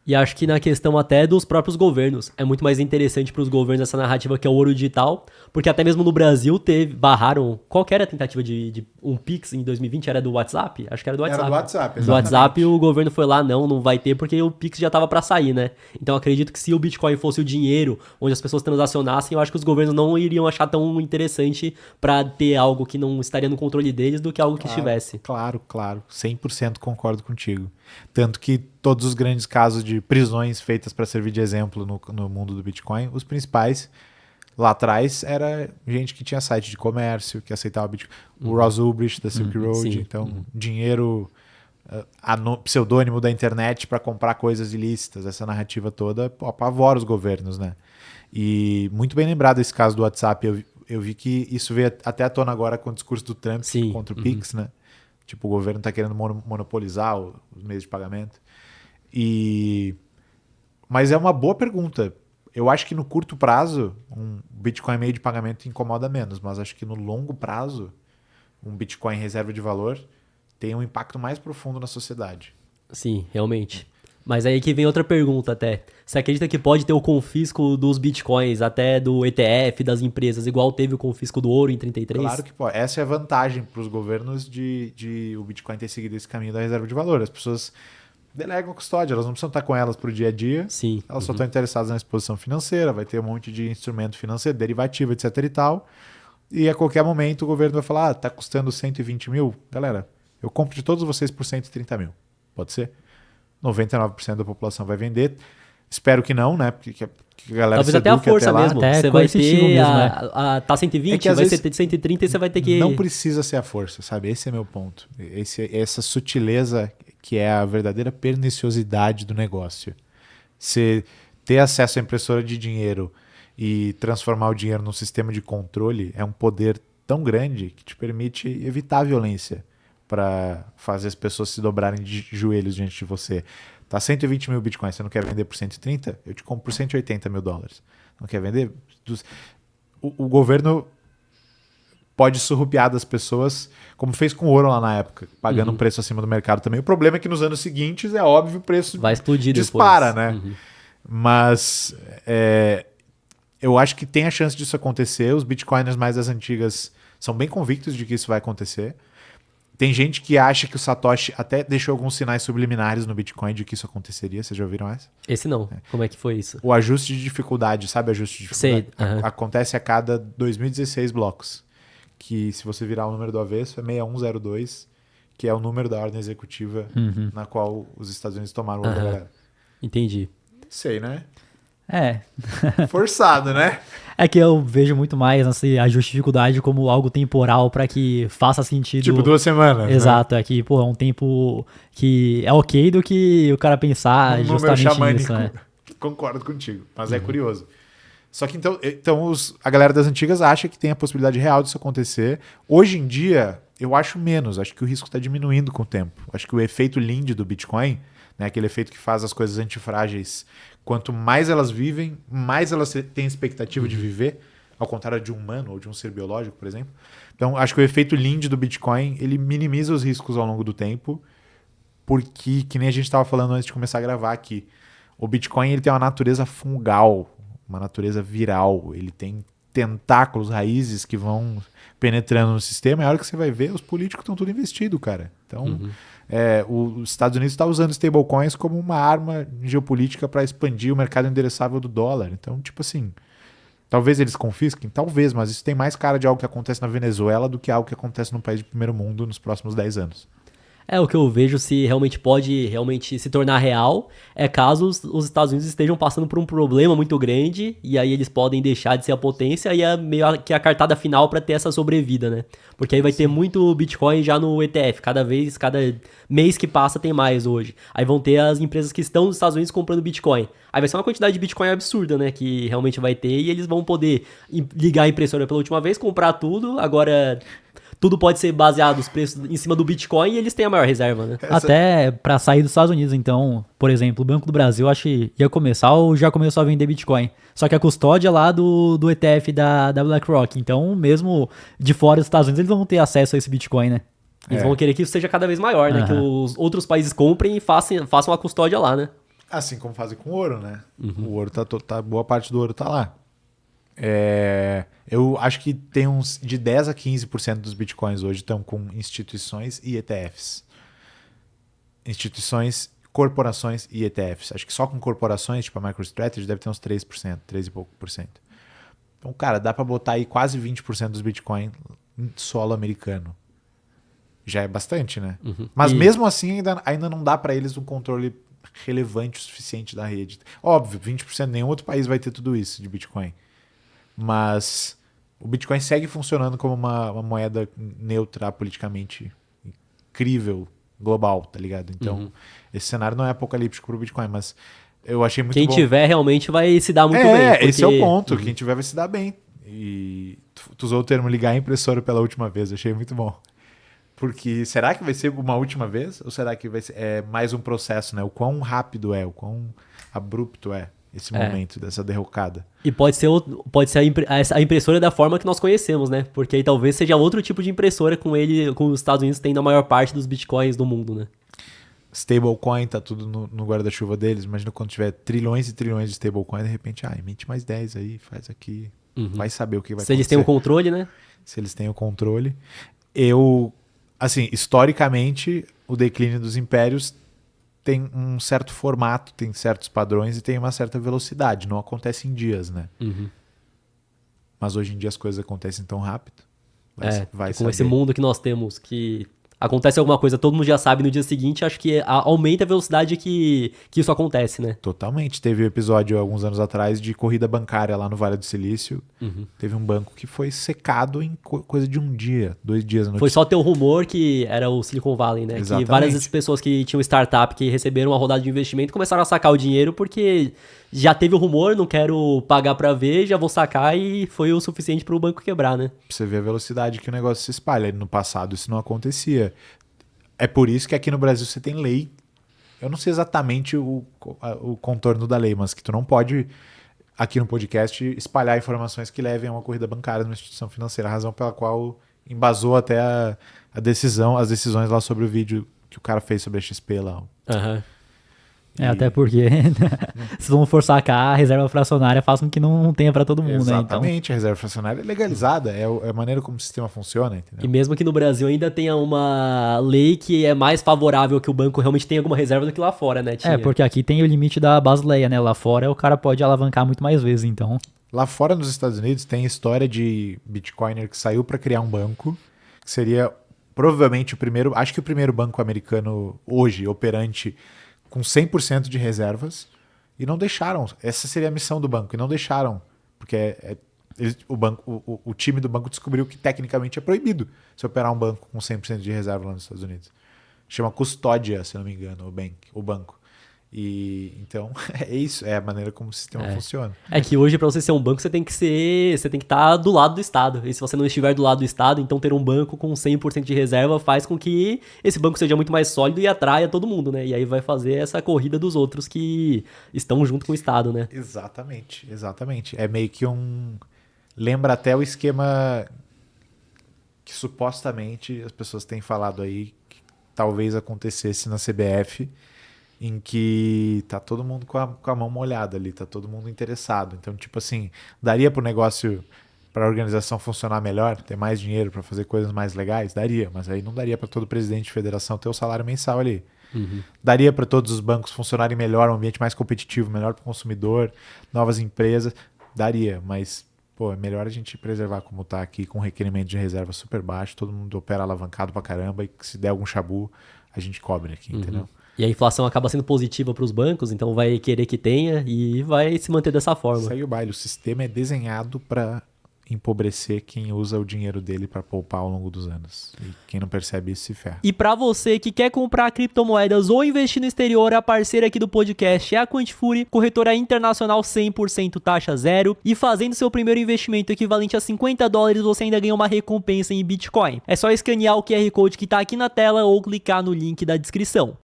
E acho que na questão até dos próprios governos, é muito mais interessante para os governos essa narrativa que é o ouro digital, porque até mesmo no Brasil barraram, qual que era a tentativa de um Pix em 2020? Era do WhatsApp? Acho que era do WhatsApp. Era do WhatsApp, Do WhatsApp exatamente. o governo foi lá, não vai ter, porque o Pix já estava para sair, né? Então acredito que se o Bitcoin fosse o dinheiro onde as pessoas transacionassem, eu acho que os governos não iriam achar tão interessante para ter algo que não estaria no controle deles do que algo que estivesse. Claro. 100% concordo contigo. Tanto que todos os grandes casos de prisões feitas para servir de exemplo no mundo do Bitcoin, os principais lá atrás era gente que tinha site de comércio, que aceitava Bitcoin. O Ross Ulbricht da Silk Road, sim. então dinheiro pseudônimo da internet para comprar coisas ilícitas. Essa narrativa toda apavora os governos, né? E muito bem lembrado esse caso do WhatsApp. Eu vi que isso veio até à tona agora com o discurso do Trump Sim. contra o Pix, né? Tipo, o governo está querendo monopolizar os meios de pagamento. Mas é uma boa pergunta. Eu acho que no curto prazo, um Bitcoin meio de pagamento incomoda menos, mas acho que no longo prazo, um Bitcoin reserva de valor tem um impacto mais profundo na sociedade. Sim, realmente. Mas aí que vem outra pergunta até. Você acredita que pode ter o confisco dos bitcoins, até do ETF, das empresas, igual teve o confisco do ouro em 33? Claro que pode. Essa é a vantagem para os governos de o Bitcoin ter seguido esse caminho da reserva de valor. As pessoas delegam a custódia, elas não precisam estar com elas para o dia a dia. Sim. Elas só estão interessadas na exposição financeira, vai ter um monte de instrumento financeiro, derivativo, etc e tal. E a qualquer momento o governo vai falar, tá custando 120 mil? Galera, eu compro de todos vocês por 130 mil. Pode ser? 99% da população vai vender. Espero que não, né? Porque a galera Talvez se até a eduque força até lá. mesmo. Até Você vai coercitivo ter mesmo, tá 120, É que às vai vezes ser 130 e você vai ter que... Não precisa ser a força, sabe? Esse é meu ponto. Essa sutileza que é a verdadeira perniciosidade do negócio. Você ter acesso à impressora de dinheiro e transformar o dinheiro num sistema de controle é um poder tão grande que te permite evitar a violência para fazer as pessoas se dobrarem de joelhos diante de você. Tá 120 mil bitcoins, você não quer vender por 130? Eu te compro por 180 mil dólares. Não quer vender? O governo pode surrupiar das pessoas, como fez com o ouro lá na época, pagando um preço acima do mercado também. O problema é que nos anos seguintes, é óbvio, o preço vai explodir dispara, depois. né? Mas eu acho que tem a chance disso acontecer. Os bitcoiners mais das antigas são bem convictos de que isso vai acontecer. Tem gente que acha que o Satoshi até deixou alguns sinais subliminares no Bitcoin de que isso aconteceria. Vocês já ouviram essa? Esse não. Como é que foi isso? O ajuste de dificuldade, sabe ajuste de dificuldade? Sei. Acontece a cada 2016 blocos. Que se você virar o número do avesso é 6102, que é o número da ordem executiva na qual os Estados Unidos tomaram o ouro da galera. Entendi. Sei, né? É. Forçado, né? É que eu vejo muito mais assim, a dificuldade como algo temporal pra que faça sentido. Tipo 2 semanas. Exato, é que, pô, é um tempo que é ok do que o cara pensar Um número justamente xamânico. nisso, né? Concordo contigo, mas é curioso. Só que então a galera das antigas acha que tem a possibilidade real disso acontecer. Hoje em dia, eu acho menos. Acho que o risco está diminuindo com o tempo. Acho que o efeito Lind do Bitcoin, né, aquele efeito que faz as coisas antifrágeis, quanto mais elas vivem, mais elas têm expectativa de viver, ao contrário de um humano ou de um ser biológico, por exemplo. Então, acho que o efeito Lind do Bitcoin, ele minimiza os riscos ao longo do tempo, porque, que nem a gente estava falando antes de começar a gravar aqui, o Bitcoin ele tem uma natureza fungal, uma natureza viral, ele tem tentáculos, raízes que vão penetrando no sistema, e a hora que você vai ver, os políticos estão tudo investido, cara. Então, os Estados Unidos está usando stablecoins como uma arma geopolítica para expandir o mercado endereçável do dólar. Então, tipo assim, talvez eles confisquem, talvez, mas isso tem mais cara de algo que acontece na Venezuela do que algo que acontece num país de primeiro mundo nos próximos 10 anos. É, o que eu vejo se realmente pode se tornar real é caso os Estados Unidos estejam passando por um problema muito grande e aí eles podem deixar de ser a potência e é meio que a cartada final para ter essa sobrevida, né? Porque aí vai ter muito Bitcoin já no ETF, cada mês que passa tem mais hoje. Aí vão ter as empresas que estão nos Estados Unidos comprando Bitcoin. Aí vai ser uma quantidade de Bitcoin absurda, né? Que realmente vai ter e eles vão poder ligar a impressora pela última vez, comprar tudo, agora... Tudo pode ser baseado os preços em cima do Bitcoin e eles têm a maior reserva, né? Até para sair dos Estados Unidos, então, por exemplo, o Banco do Brasil acho que ia começar ou já começou a vender Bitcoin. Só que a custódia lá do ETF da BlackRock. Então, mesmo de fora dos Estados Unidos, eles vão ter acesso a esse Bitcoin, né? Eles vão querer que isso seja cada vez maior, né? Que os outros países comprem e façam a custódia lá, né? Assim como fazem com ouro, né? O ouro boa parte do ouro tá lá. Eu acho que tem uns de 10 a 15% dos bitcoins hoje estão com instituições e ETFs. Instituições, corporações e ETFs. Acho que só com corporações, tipo a MicroStrategy, deve ter uns 3%, 3 e pouco por cento. Então, cara, dá para botar aí quase 20% dos bitcoins em solo americano. Já é bastante, né? Mas mesmo assim, ainda não dá para eles um controle relevante o suficiente da rede. Óbvio, 20% nenhum outro país vai ter tudo isso de Bitcoin. Mas o Bitcoin segue funcionando como uma moeda neutra, politicamente incrível, global, tá ligado? Então, esse cenário não é apocalíptico pro Bitcoin, mas eu achei muito bom. Quem tiver realmente vai se dar muito bem. Porque... esse é o ponto. Quem tiver vai se dar bem. E tu usou o termo ligar a impressora pela última vez, achei muito bom. Porque será que vai ser uma última vez? Ou será que vai ser mais um processo, né? O quão rápido o quão abrupto esse momento dessa derrocada. E pode ser a impressora da forma que nós conhecemos, né? Porque aí talvez seja outro tipo de impressora com os Estados Unidos tendo a maior parte dos bitcoins do mundo, né? Stablecoin, tá tudo no guarda-chuva deles. Imagina quando tiver trilhões e trilhões de stablecoin, de repente, emite mais 10 aí, faz aqui. Vai saber o que vai acontecer. Se eles têm o controle, né? Se eles têm o controle. Assim, historicamente, o declínio dos impérios tem um certo formato, tem certos padrões e tem uma certa velocidade. Não acontece em dias, né? Mas hoje em dia as coisas acontecem tão rápido. Vai com esse mundo que nós temos, que acontece alguma coisa, todo mundo já sabe no dia seguinte, acho que aumenta a velocidade que isso acontece, né? Totalmente. Teve um episódio alguns anos atrás de corrida bancária lá no Vale do Silício. Teve um banco que foi secado em coisa de 1 dia, 2 dias. Foi só ter o rumor que era o Silicon Valley, né? Exatamente. Que várias pessoas que tinham startup que receberam uma rodada de investimento começaram a sacar o dinheiro porque já teve o rumor, não quero pagar pra ver, já vou sacar, e foi o suficiente pro banco quebrar, né? Pra você ver a velocidade que o negócio se espalha. No passado isso não acontecia. É por isso que aqui no Brasil você tem lei. Eu não sei exatamente o contorno da lei, mas que tu não pode, aqui no podcast, espalhar informações que levem a uma corrida bancária numa instituição financeira. A razão pela qual embasou até as decisões lá sobre o vídeo que o cara fez sobre a XP lá. Até porque se não for sacar, a reserva fracionária faz com que não tenha para todo mundo, Exatamente, né? Então... a reserva fracionária é legalizada, é a maneira como o sistema funciona, entendeu? E mesmo que no Brasil ainda tenha uma lei que é mais favorável que o banco realmente tenha alguma reserva do que lá fora, né? Porque aqui tem o limite da Basileia, né? Lá fora o cara pode alavancar muito mais vezes, então... Lá fora nos Estados Unidos tem história de Bitcoiner que saiu para criar um banco, que seria provavelmente acho que o primeiro banco americano hoje, operante, com 100% de reservas, e não deixaram. Essa seria a missão do banco, e não deixaram, porque o time do banco descobriu que tecnicamente é proibido se operar um banco com 100% de reserva lá nos Estados Unidos. Chama custódia, se não me engano, o banco. E então é isso, é a maneira como o sistema funciona. É que hoje, para você ser um banco, você tem que estar do lado do Estado. E se você não estiver do lado do Estado, então ter um banco com 100% de reserva faz com que esse banco seja muito mais sólido e atraia todo mundo, né? E aí vai fazer essa corrida dos outros que estão junto com o Estado, né? Exatamente. É meio que lembra até o esquema que supostamente as pessoas têm falado aí que talvez acontecesse na CBF, em que tá todo mundo com a mão molhada ali, tá todo mundo interessado. Então, tipo assim, daria pro negócio, pra organização funcionar melhor, ter mais dinheiro pra fazer coisas mais legais? Daria, mas aí não daria pra todo presidente de federação ter o salário mensal ali. Daria pra todos os bancos funcionarem melhor, um ambiente mais competitivo, melhor pro consumidor, novas empresas? Daria, mas é melhor a gente preservar como tá aqui, com requerimento de reserva super baixo, todo mundo opera alavancado pra caramba, e se der algum chabu, a gente cobre aqui, entendeu? E a inflação acaba sendo positiva para os bancos, então vai querer que tenha e vai se manter dessa forma. Segue o baile. O sistema é desenhado para empobrecer quem usa o dinheiro dele para poupar ao longo dos anos. E quem não percebe isso se ferra. E para você que quer comprar criptomoedas ou investir no exterior, a parceira aqui do podcast é a Quantifury, corretora internacional 100% taxa zero. E fazendo seu primeiro investimento equivalente a $50, você ainda ganha uma recompensa em Bitcoin. É só escanear o QR Code que está aqui na tela ou clicar no link da descrição.